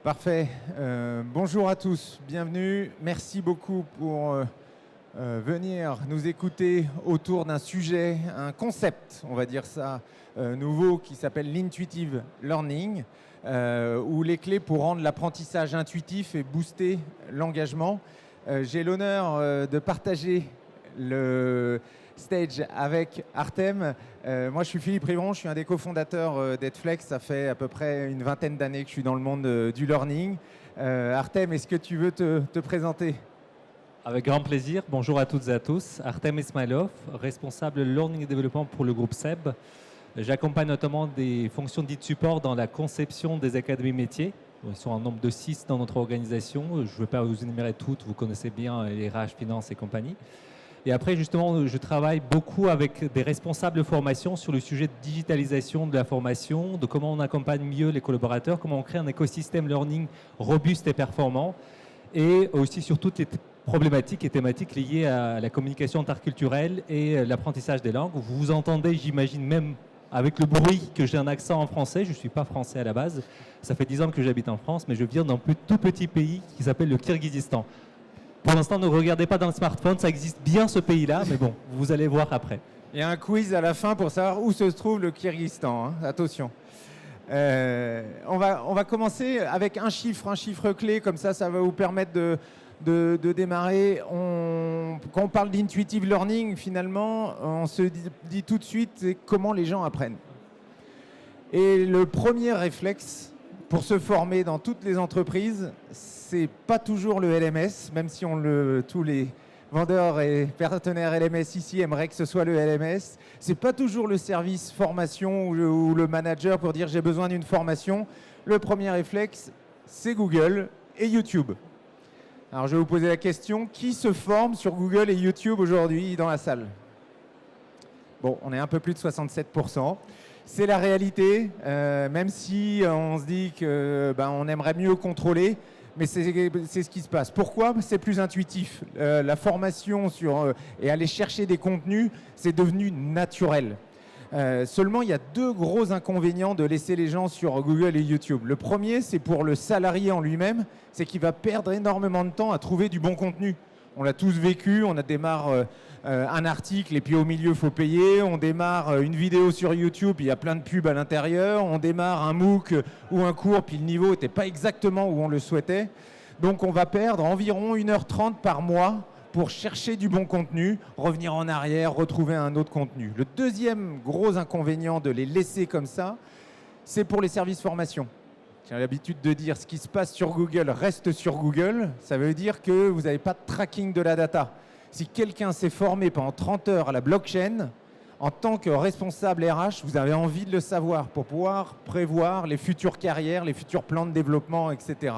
Parfait. Bonjour à tous, bienvenue. Merci beaucoup pour venir nous écouter autour d'un sujet, un concept, on va dire ça, nouveau qui s'appelle l'intuitive learning, où les clés pour rendre l'apprentissage intuitif et booster l'engagement. J'ai l'honneur de partager le stage avec Artem. Moi, je suis Philippe Rivron, je suis un des cofondateurs d'Edflex. Ça fait à peu près une vingtaine d'années que je suis dans le monde du learning. Artem, est-ce que tu veux te présenter ? Avec grand plaisir. Bonjour à toutes et à tous. Artem Ismailov, responsable learning et développement pour le groupe SEB. J'accompagne notamment des fonctions dites support dans la conception des académies métiers. Ils sont un nombre de 6 dans notre organisation. Je ne vais pas vous énumérer toutes, vous connaissez bien les RH, finance et compagnie. Et après, justement, je travaille beaucoup avec des responsables de formation sur le sujet de digitalisation de la formation, de comment on accompagne mieux les collaborateurs, comment on crée un écosystème learning robuste et performant, et aussi sur toutes les problématiques et thématiques liées à la communication interculturelle et l'apprentissage des langues. Vous vous entendez, j'imagine, même avec le bruit, que j'ai un accent en français. Je ne suis pas français à la base. Ça fait 10 ans que j'habite en France, mais je viens d'un tout petit pays qui s'appelle le Kirghizistan. Pour l'instant, ne regardez pas dans le smartphone, ça existe bien ce pays-là, mais bon, vous allez voir après. Il y a un quiz à la fin pour savoir où se trouve le Kirghizistan, hein. Attention. On va commencer avec un chiffre clé, comme ça va vous permettre de démarrer. Quand on parle d'intuitive learning, finalement, on se dit tout de suite comment les gens apprennent. Et le premier réflexe pour se former dans toutes les entreprises, c'est pas toujours le LMS, même si tous les vendeurs et partenaires LMS ici aimeraient que ce soit le LMS. C'est pas toujours le service formation ou le manager pour dire j'ai besoin d'une formation. Le premier réflexe, c'est Google et YouTube. Alors je vais vous poser la question, qui se forme sur Google et YouTube aujourd'hui dans la salle ? Bon, on est un peu plus de 67%. C'est la réalité, même si on se dit qu'on aimerait mieux contrôler, mais c'est ce qui se passe. Pourquoi ? C'est plus intuitif. La formation et aller chercher des contenus, c'est devenu naturel. Seulement, il y a 2 gros inconvénients de laisser les gens sur Google et YouTube. Le premier, c'est pour le salarié en lui-même, c'est qu'il va perdre énormément de temps à trouver du bon contenu. On l'a tous vécu, on démarre un article et puis au milieu, il faut payer. On démarre une vidéo sur YouTube, il y a plein de pubs à l'intérieur. On démarre un MOOC ou un cours, puis le niveau n'était pas exactement où on le souhaitait. Donc, on va perdre environ 1h30 par mois pour chercher du bon contenu, revenir en arrière, retrouver un autre contenu. Le deuxième gros inconvénient de les laisser comme ça, c'est pour les services formation. J'ai l'habitude de dire ce qui se passe sur Google reste sur Google. Ça veut dire que vous n'avez pas de tracking de la data. Si quelqu'un s'est formé pendant 30 heures à la blockchain, en tant que responsable RH, vous avez envie de le savoir pour pouvoir prévoir les futures carrières, les futurs plans de développement, etc.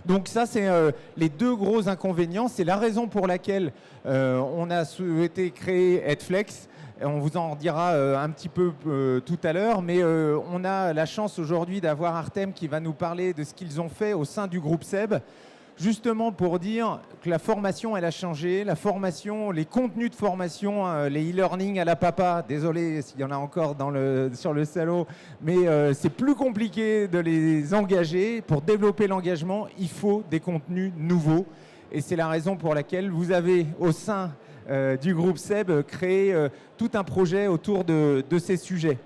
Donc ça, c'est les 2 gros inconvénients. C'est la raison pour laquelle on a souhaité créer Edflex. On vous en dira un petit peu tout à l'heure, mais on a la chance aujourd'hui d'avoir Artem qui va nous parler de ce qu'ils ont fait au sein du groupe SEB, justement pour dire que la formation, elle a changé. La formation, les contenus de formation, les e-learning à la papa, désolé s'il y en a encore sur le salaud, mais c'est plus compliqué de les engager. Pour développer l'engagement, il faut des contenus nouveaux. Et c'est la raison pour laquelle vous avez au sein du groupe SEB créé tout un projet autour de ces sujets.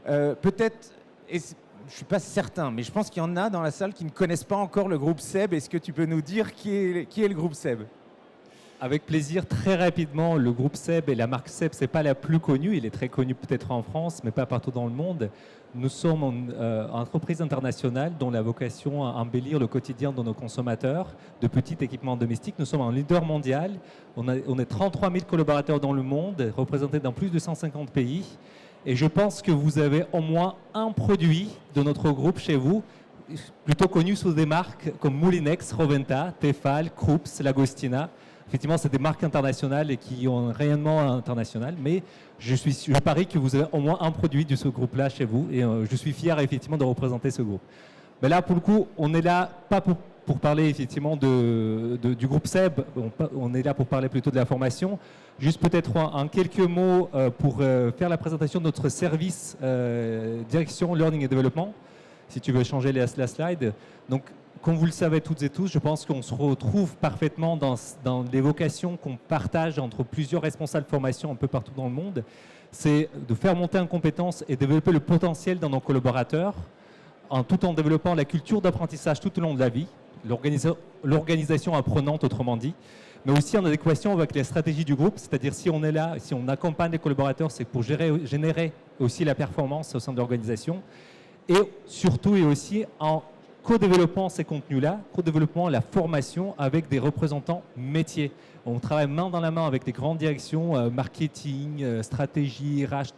Peut-être, je ne suis pas certain, mais je pense qu'il y en a dans la salle qui ne connaissent pas encore le groupe SEB. Est-ce que tu peux nous dire qui est le groupe SEB ? Avec plaisir, très rapidement, le groupe SEB et la marque SEB, ce n'est pas la plus connue. Il est très connu peut-être en France, mais pas partout dans le monde. Nous sommes une entreprise internationale dont la vocation à embellir le quotidien de nos consommateurs de petits équipements domestiques. Nous sommes un leader mondial. On est 33 000 collaborateurs dans le monde, représentés dans plus de 150 pays. Et je pense que vous avez au moins un produit de notre groupe chez vous, plutôt connu sous des marques comme Moulinex, Roventa, Tefal, Krups, Lagostina. Effectivement, c'est des marques internationales et qui ont un rayonnement international, mais je parie que vous avez au moins un produit de ce groupe-là chez vous et je suis fier effectivement de représenter ce groupe. Mais là, pour le coup, on est là pas pour parler effectivement du groupe SEB, on est là pour parler plutôt de la formation. Juste peut-être en quelques mots pour faire la présentation de notre service direction Learning et Développement. si tu veux changer la slide. Donc, comme vous le savez toutes et tous, je pense qu'on se retrouve parfaitement dans l'évocation qu'on partage entre plusieurs responsables de formation un peu partout dans le monde. C'est de faire monter en compétences et développer le potentiel dans nos collaborateurs, tout en développant la culture d'apprentissage tout au long de la vie, l'organisation apprenante autrement dit, mais aussi en adéquation avec les stratégies du groupe, c'est-à-dire si on est là, si on accompagne les collaborateurs, c'est pour générer aussi la performance au sein de l'organisation, et surtout et aussi en co-développant ces contenus-là, co-développant la formation avec des représentants métiers. On travaille main dans la main avec les grandes directions, marketing, stratégie, RH,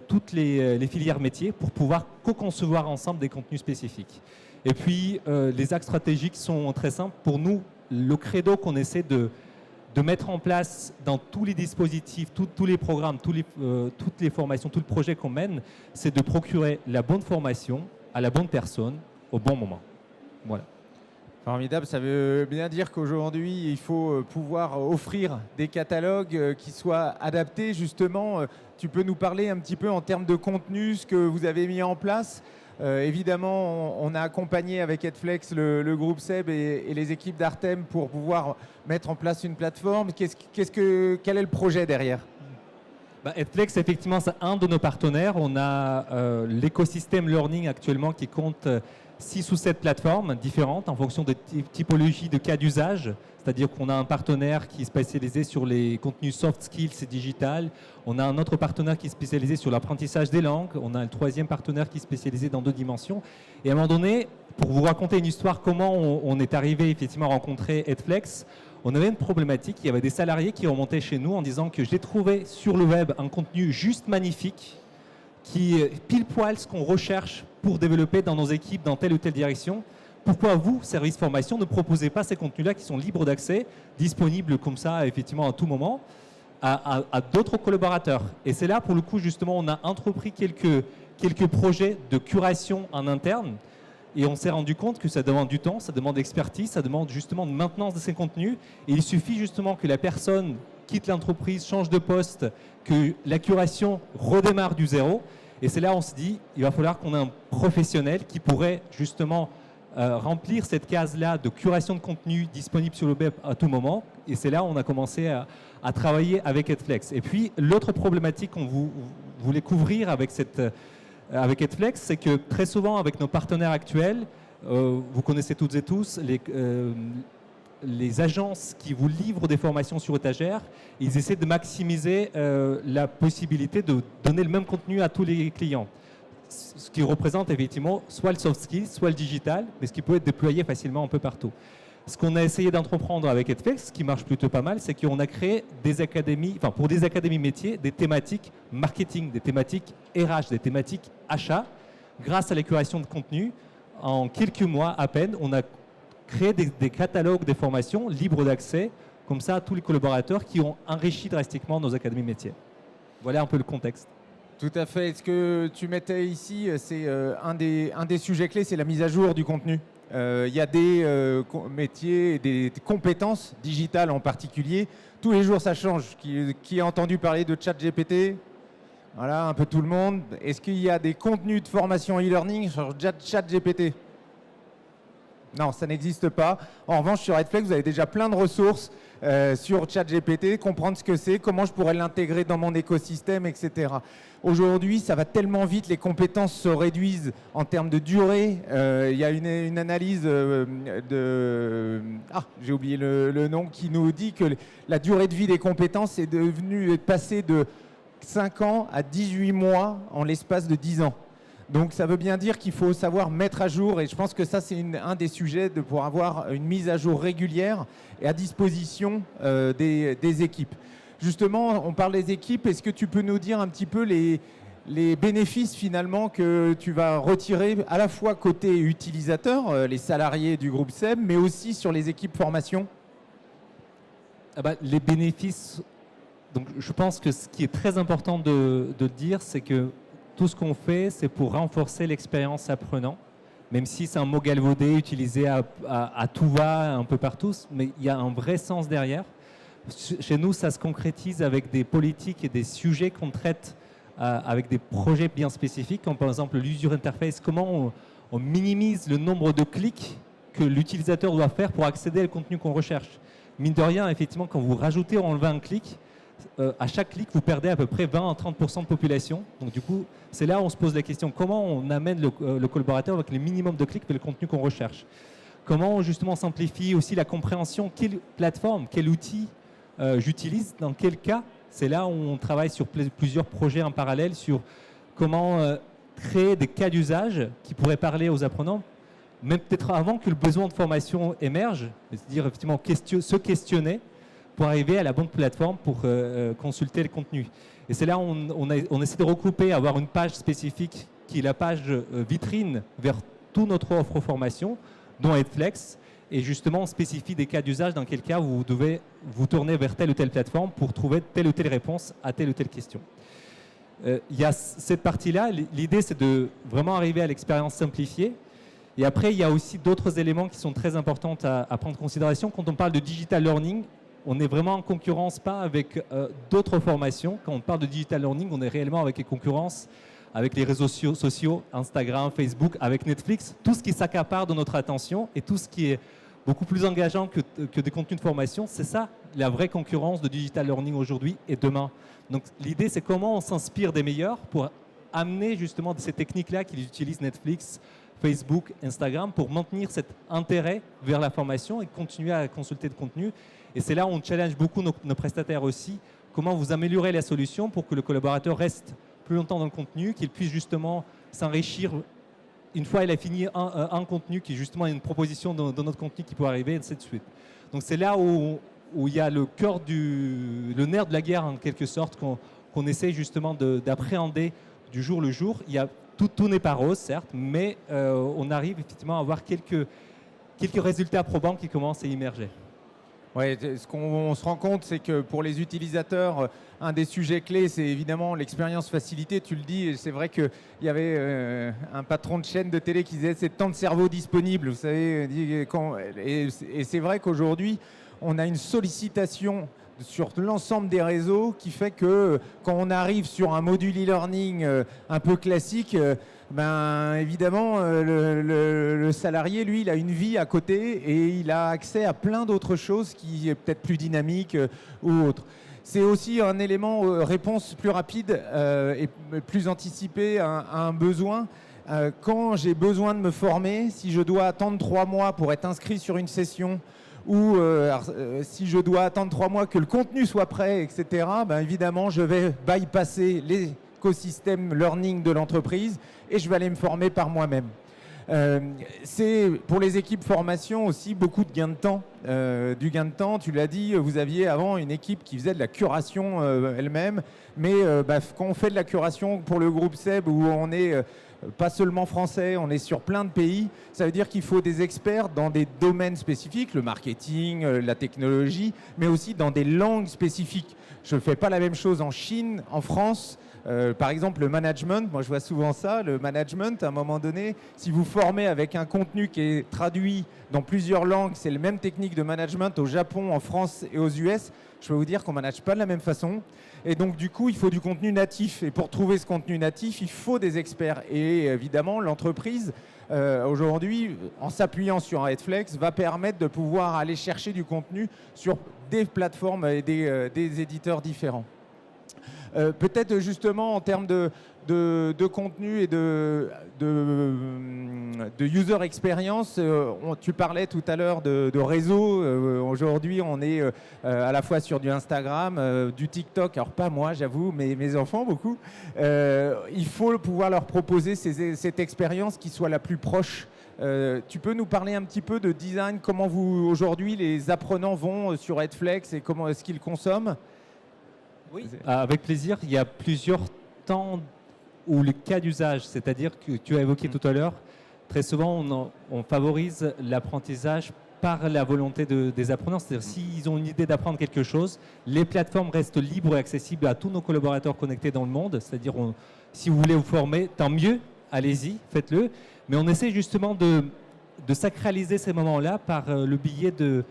toutes les filières métiers pour pouvoir co-concevoir ensemble des contenus spécifiques. Et puis, les axes stratégiques sont très simples. Pour nous, le credo qu'on essaie de mettre en place dans tous les dispositifs, tous les programmes, toutes les formations, tout le projet qu'on mène, c'est de procurer la bonne formation à la bonne personne au bon moment. Voilà. Formidable, ça veut bien dire qu'aujourd'hui, il faut pouvoir offrir des catalogues qui soient adaptés. Justement, tu peux nous parler un petit peu en termes de contenu, ce que vous avez mis en place. Évidemment, on a accompagné avec Edflex le groupe SEB et les équipes d'Artem pour pouvoir mettre en place une plateforme. Quel est le projet derrière ? Edflex, effectivement, c'est un de nos partenaires. On a l'écosystème Learning actuellement qui compte 6 ou 7 plateformes différentes en fonction de typologie de cas d'usage. C'est-à-dire qu'on a un partenaire qui est spécialisé sur les contenus soft skills et digital. On a un autre partenaire qui est spécialisé sur l'apprentissage des langues. On a un troisième partenaire qui est spécialisé dans 2 dimensions. Et à un moment donné, pour vous raconter une histoire, comment on est arrivé effectivement à rencontrer Edflex, on avait une problématique. Il y avait des salariés qui remontaient chez nous en disant que j'ai trouvé sur le web un contenu juste magnifique qui est pile poil ce qu'on recherche pour développer dans nos équipes dans telle ou telle direction. Pourquoi vous, service formation, ne proposez pas ces contenus-là qui sont libres d'accès, disponibles comme ça, effectivement, à tout moment, à d'autres collaborateurs? Et c'est là, pour le coup, justement, on a entrepris quelques projets de curation en interne et on s'est rendu compte que ça demande du temps, ça demande d'expertise, ça demande justement de maintenance de ces contenus. Et il suffit justement que la personne quitte l'entreprise, change de poste, que la curation redémarre du zéro. Et c'est là où on se dit, il va falloir qu'on ait un professionnel qui pourrait justement remplir cette case-là de curation de contenu disponible sur le web à tout moment. Et c'est là où on a commencé à travailler avec Edflex. Et puis, l'autre problématique qu'on voulait couvrir avec Edflex, c'est que très souvent, avec nos partenaires actuels, vous connaissez toutes et tous les agences qui vous livrent des formations sur étagère, ils essaient de maximiser la possibilité de donner le même contenu à tous les clients. Ce qui représente effectivement soit le soft skills, soit le digital, mais ce qui peut être déployé facilement un peu partout. Ce qu'on a essayé d'entreprendre avec Edflex, ce qui marche plutôt pas mal, c'est qu'on a créé des académies, enfin pour des académies métiers, des thématiques marketing, des thématiques RH, des thématiques achat. Grâce à la curation de contenu, en quelques mois à peine, on a créé des catalogues des formations libres d'accès, comme ça à tous les collaborateurs qui ont enrichi drastiquement nos académies métiers. Voilà un peu le contexte. Tout à fait. Ce que tu mettais ici, c'est un des sujets clés, c'est la mise à jour du contenu. Il y a des métiers, des compétences digitales en particulier. Tous les jours, ça change. Qui a entendu parler de ChatGPT ? Voilà, un peu tout le monde. Est-ce qu'il y a des contenus de formation e-learning sur ChatGPT ? Non, ça n'existe pas. En revanche, sur Edflex, vous avez déjà plein de ressources sur ChatGPT, comprendre ce que c'est, comment je pourrais l'intégrer dans mon écosystème, etc. Aujourd'hui, ça va tellement vite, les compétences se réduisent en termes de durée. Il y a une analyse j'ai oublié le nom, qui nous dit que la durée de vie des compétences est passée de 5 ans à 18 mois en l'espace de 10 ans. Donc ça veut bien dire qu'il faut savoir mettre à jour, et je pense que ça c'est un des sujets pour avoir une mise à jour régulière et à disposition des équipes. Justement, on parle des équipes, est-ce que tu peux nous dire un petit peu les bénéfices finalement que tu vas retirer à la fois côté utilisateur, les salariés du groupe SEB, mais aussi sur les équipes formation ? Les bénéfices, donc je pense que ce qui est très important de dire, c'est que tout ce qu'on fait, c'est pour renforcer l'expérience apprenant, même si c'est un mot galvaudé, utilisé à tout va, un peu partout, mais il y a un vrai sens derrière. Chez nous, ça se concrétise avec des politiques et des sujets qu'on traite avec des projets bien spécifiques, comme par exemple l'user interface, comment on minimise le nombre de clics que l'utilisateur doit faire pour accéder au contenu qu'on recherche. Mine de rien, effectivement, quand vous rajoutez ou enlevez un clic, à chaque clic, vous perdez à peu près 20 à 30% de population. Donc du coup, c'est là où on se pose la question, comment on amène le collaborateur avec le minimum de clics vers le contenu qu'on recherche. Comment justement on simplifie aussi la compréhension, quelle plateforme, quel outil j'utilise, dans quel cas. C'est là où on travaille sur plusieurs projets en parallèle sur comment créer des cas d'usage qui pourraient parler aux apprenants, même peut-être avant que le besoin de formation émerge, c'est-à-dire effectivement se questionner pour arriver à la bonne plateforme pour consulter le contenu. Et c'est là où on essaie de regrouper, avoir une page spécifique qui est la page vitrine vers toute notre offre formation, dont Edflex, et justement on spécifie des cas d'usage dans quel cas vous devez vous tourner vers telle ou telle plateforme pour trouver telle ou telle réponse à telle ou telle question. Il y a cette partie-là, l'idée c'est de vraiment arriver à l'expérience simplifiée. Et après, il y a aussi d'autres éléments qui sont très importants à prendre en considération. Quand on parle de digital learning, on n'est vraiment en concurrence pas avec d'autres formations. Quand on parle de digital learning, on est réellement avec les concurrences, avec les réseaux sociaux, Instagram, Facebook, avec Netflix, tout ce qui s'accapare de notre attention et tout ce qui est beaucoup plus engageant que des contenus de formation. C'est ça, la vraie concurrence de digital learning aujourd'hui et demain. Donc l'idée, c'est comment on s'inspire des meilleurs pour amener justement ces techniques-là qu'ils utilisent Netflix, Facebook, Instagram, pour maintenir cet intérêt vers la formation et continuer à consulter le contenu. Et c'est là où on challenge beaucoup nos prestataires aussi. Comment vous améliorez la solution pour que le collaborateur reste plus longtemps dans le contenu, qu'il puisse justement s'enrichir une fois il a fini un contenu qui justement est une proposition dans notre contenu qui peut arriver, et ainsi de suite. Donc c'est là où il y a le cœur le nerf de la guerre en quelque sorte qu'on essaie justement d'appréhender du jour le jour. Il y a tout n'est pas rose certes, mais on arrive effectivement à avoir quelques résultats probants qui commencent à émerger. Ouais, ce qu'on se rend compte, c'est que pour les utilisateurs, un des sujets clés, c'est évidemment l'expérience facilitée. Tu le dis, et c'est vrai qu'il y avait un patron de chaîne de télé qui disait c'est tant de cerveau disponible. Vous savez, et c'est vrai qu'aujourd'hui, on a une sollicitation sur l'ensemble des réseaux qui fait que quand on arrive sur un module e-learning un peu classique, ben évidemment le salarié lui il a une vie à côté et il a accès à plein d'autres choses qui est peut-être plus dynamique ou autre. C'est aussi un élément réponse plus rapide et plus anticipé à un besoin. Quand j'ai besoin de me former, si je dois attendre 3 mois pour être inscrit sur une session, ou si je dois attendre 3 mois que le contenu soit prêt, etc., ben évidemment, je vais bypasser l'écosystème learning de l'entreprise et je vais aller me former par moi-même. C'est pour les équipes formation aussi beaucoup de gain de temps. Du gain de temps, tu l'as dit, vous aviez avant une équipe qui faisait de la curation elle-même, mais quand on fait de la curation pour le groupe SEB où on est pas seulement français, on est sur plein de pays, ça veut dire qu'il faut des experts dans des domaines spécifiques, le marketing, la technologie, mais aussi dans des langues spécifiques. Je ne fais pas la même chose en Chine, en France. Par exemple, le management, moi je vois souvent ça, le management, à un moment donné, si vous formez avec un contenu qui est traduit dans plusieurs langues, c'est la même technique de management au Japon, en France et aux US, je peux vous dire qu'on ne manage pas de la même façon. Et donc du coup, il faut du contenu natif. Et pour trouver ce contenu natif, il faut des experts. Et évidemment, l'entreprise, aujourd'hui, en s'appuyant sur un Edflex, va permettre de pouvoir aller chercher du contenu sur des plateformes et des éditeurs différents. Peut-être justement en termes de contenu et de user experience, tu parlais tout à l'heure de réseau. Aujourd'hui, on est à la fois sur du Instagram, du TikTok, alors pas moi j'avoue, mais mes enfants beaucoup. Il faut pouvoir leur proposer cette expérience qui soit la plus proche. Tu peux nous parler un petit peu de design, comment vous aujourd'hui les apprenants vont sur Edflex et comment est-ce qu'ils consomment? Oui, avec plaisir. Il y a plusieurs temps où le cas d'usage, c'est-à-dire que tu as évoqué tout à l'heure, très souvent on favorise l'apprentissage par la volonté des apprenants. C'est-à-dire s'ils ont une idée d'apprendre quelque chose, les plateformes restent libres et accessibles à tous nos collaborateurs connectés dans le monde. C'est-à-dire si vous voulez vous former, tant mieux, allez-y, faites-le. Mais on essaie justement de sacraliser ces moments-là par le biais de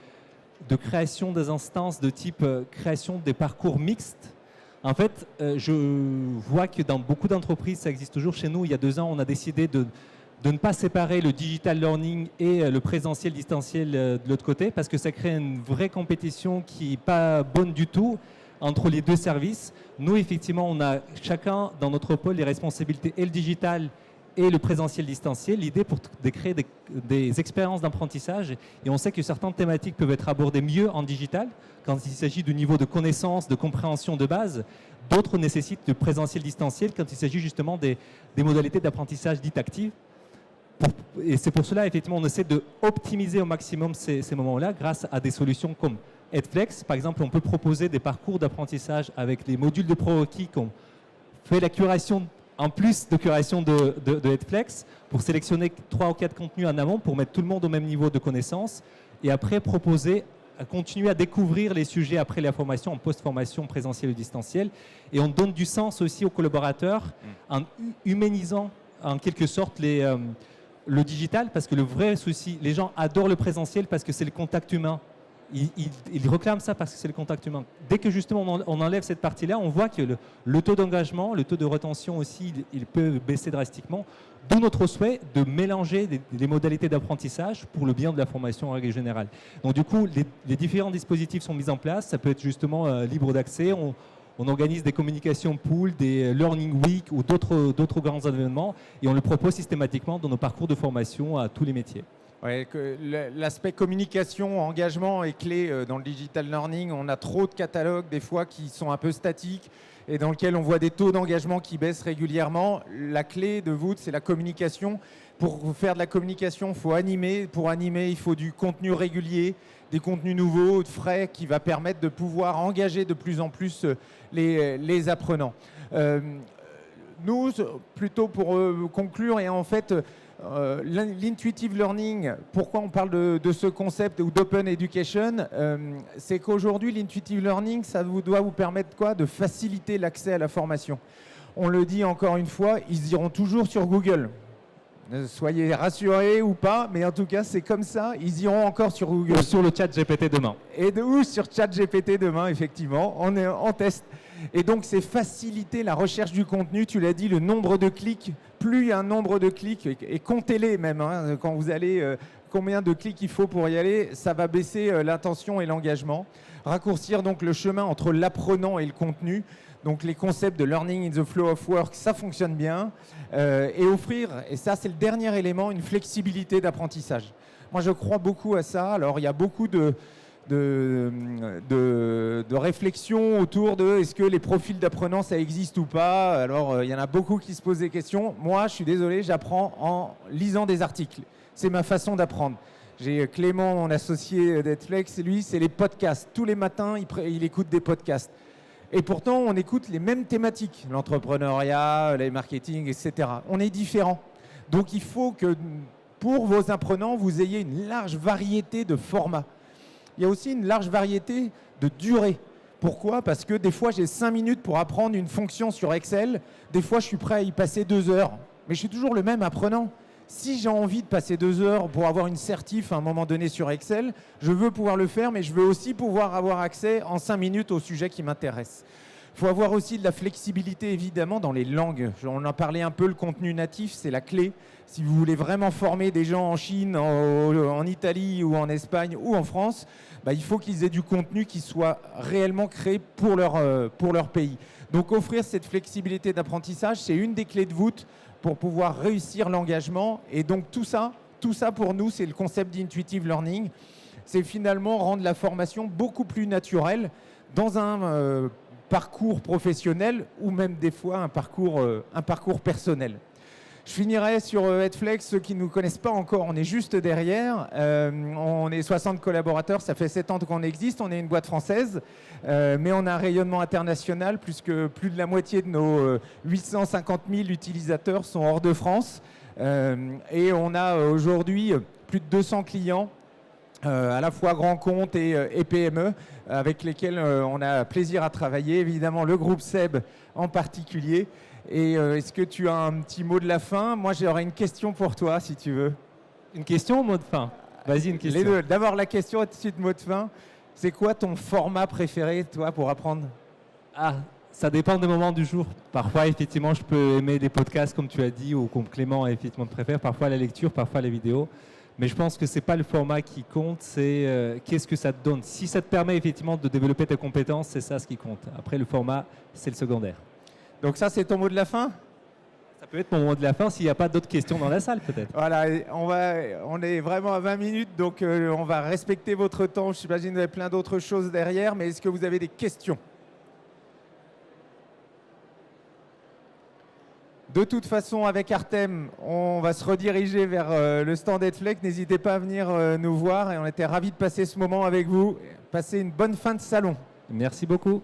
création des instances de type création des parcours mixtes En fait, je vois que dans beaucoup d'entreprises, ça existe toujours. Chez nous, il y a 2 ans, on a décidé de ne pas séparer le digital learning et le présentiel distanciel de l'autre côté, parce que ça crée une vraie compétition qui n'est pas bonne du tout entre les 2 services. Nous, effectivement, on a chacun dans notre pôle les responsabilités et le digital et le présentiel distanciel. L'idée pour de créer des expériences d'apprentissage. Et on sait que certaines thématiques peuvent être abordées mieux en digital quand il s'agit du niveau de connaissance, de compréhension de base. D'autres nécessitent le présentiel distanciel quand il s'agit justement des modalités d'apprentissage dites actives. Et c'est pour cela, effectivement, on essaie d'optimiser au maximum ces moments-là grâce à des solutions comme Edflex. Par exemple, on peut proposer des parcours d'apprentissage avec les modules de prérequis qu'on fait la curation, en plus de curation de Edflex, pour sélectionner 3 ou 4 contenus en amont pour mettre tout le monde au même niveau de connaissance et après proposer à continuer à découvrir les sujets après la formation, en post-formation présentielle ou distancielle. Et on donne du sens aussi aux collaborateurs en humanisant en quelque sorte le digital, parce que le vrai souci, les gens adorent le présentiel parce que c'est le contact humain. Ils réclament ça parce que c'est le contact humain. Dès que justement on enlève cette partie-là, on voit que le taux d'engagement, le taux de retention aussi, il peut baisser drastiquement. D'où notre souhait de mélanger les modalités d'apprentissage pour le bien de la formation en règle générale. Donc du coup, les différents dispositifs sont mis en place. Ça peut être justement libre d'accès. On organise des communications pool, des learning week ou d'autres grands événements et on le propose systématiquement dans nos parcours de formation à tous les métiers. Ouais, l'aspect communication, engagement est clé dans le digital learning. On a trop de catalogues des fois qui sont un peu statiques et dans lesquels on voit des taux d'engagement qui baissent régulièrement. La clé de voûte, c'est la communication. Pour faire de la communication, il faut animer. Pour animer, il faut du contenu régulier, des contenus nouveaux, frais, qui va permettre de pouvoir engager de plus en plus les apprenants. Nous, plutôt pour conclure, et en fait, l'intuitive learning, pourquoi on parle de ce concept ou d'open education, c'est qu'aujourd'hui, l'intuitive learning, ça doit vous permettre quoi? De faciliter l'accès à la formation. On le dit encore une fois, ils iront toujours sur Google. Soyez rassurés ou pas, mais en tout cas, c'est comme ça. Ils iront encore sur Google. Ou sur le chat GPT demain. Ou sur chat GPT demain, effectivement. On est en test. Et donc, c'est faciliter la recherche du contenu. Tu l'as dit, le nombre de clics. Plus il y a un nombre de clics, et comptez-les même, hein, quand vous allez, combien de clics il faut pour y aller, ça va baisser l'intention et l'engagement. Raccourcir donc le chemin entre l'apprenant et le contenu. Donc les concepts de learning in the flow of work, ça fonctionne bien. Et offrir, et ça c'est le dernier élément, une flexibilité d'apprentissage. Moi je crois beaucoup à ça. Alors il y a beaucoup de réflexions autour de est-ce que les profils d'apprenants ça existe ou pas. Alors il y en a beaucoup qui se posent des questions. Moi je suis désolé, j'apprends en lisant des articles. C'est ma façon d'apprendre. J'ai Clément, mon associé d'Edflex, lui c'est les podcasts. Tous les matins il écoute des podcasts. Et pourtant, on écoute les mêmes thématiques, l'entrepreneuriat, les marketing, etc. On est différents. Donc, il faut que pour vos apprenants, vous ayez une large variété de formats. Il y a aussi une large variété de durée. Pourquoi? Parce que des fois, j'ai 5 minutes pour apprendre une fonction sur Excel. Des fois, je suis prêt à y passer 2 heures. Mais je suis toujours le même apprenant. Si j'ai envie de passer 2 heures pour avoir une certif à un moment donné sur Excel, je veux pouvoir le faire, mais je veux aussi pouvoir avoir accès en 5 minutes au sujet qui m'intéresse. Il faut avoir aussi de la flexibilité, évidemment, dans les langues. On en parlait un peu, le contenu natif, c'est la clé. Si vous voulez vraiment former des gens en Chine, en Italie ou en Espagne ou en France, il faut qu'ils aient du contenu qui soit réellement créé pour leur pays. Donc offrir cette flexibilité d'apprentissage, c'est une des clés de voûte pour pouvoir réussir l'engagement. Et donc tout ça pour nous, c'est le concept d'intuitive learning. C'est finalement rendre la formation beaucoup plus naturelle dans un parcours professionnel ou même des fois un parcours personnel. Je finirai sur Edflex, ceux qui ne nous connaissent pas encore, on est juste derrière. On est 60 collaborateurs, ça fait 7 ans qu'on existe, on est une boîte française, mais on a un rayonnement international, puisque plus de la moitié de nos 850 000 utilisateurs sont hors de France. Et on a aujourd'hui plus de 200 clients, à la fois grands comptes et PME, avec lesquels on a plaisir à travailler, évidemment le groupe SEB en particulier. Et est-ce que tu as un petit mot de la fin? Moi, j'aurais une question pour toi, si tu veux. Une question ou mot de fin? Vas-y, une question. Les deux. D'abord la question et tout de suite mot de fin. C'est quoi ton format préféré, toi, pour apprendre? Ah, Ça dépend des moments du jour. Parfois, effectivement, je peux aimer les podcasts, comme tu as dit, ou comme Clément effectivement préfère. Parfois la lecture, parfois les vidéos. Mais je pense que ce n'est pas le format qui compte, c'est qu'est-ce que ça te donne. Si ça te permet effectivement de développer tes compétences, c'est ça ce qui compte. Après, le format, c'est le secondaire. Donc ça, c'est ton mot de la fin? Ça peut être mon mot de la fin s'il n'y a pas d'autres questions dans la salle, peut-être. Voilà, on est vraiment à 20 minutes, donc on va respecter votre temps. J'imagine que vous avez plein d'autres choses derrière, mais est-ce que vous avez des questions? De toute façon, avec Artem, on va se rediriger vers le stand Edflex. N'hésitez pas à venir nous voir et on était ravis de passer ce moment avec vous. Passez une bonne fin de salon. Merci beaucoup.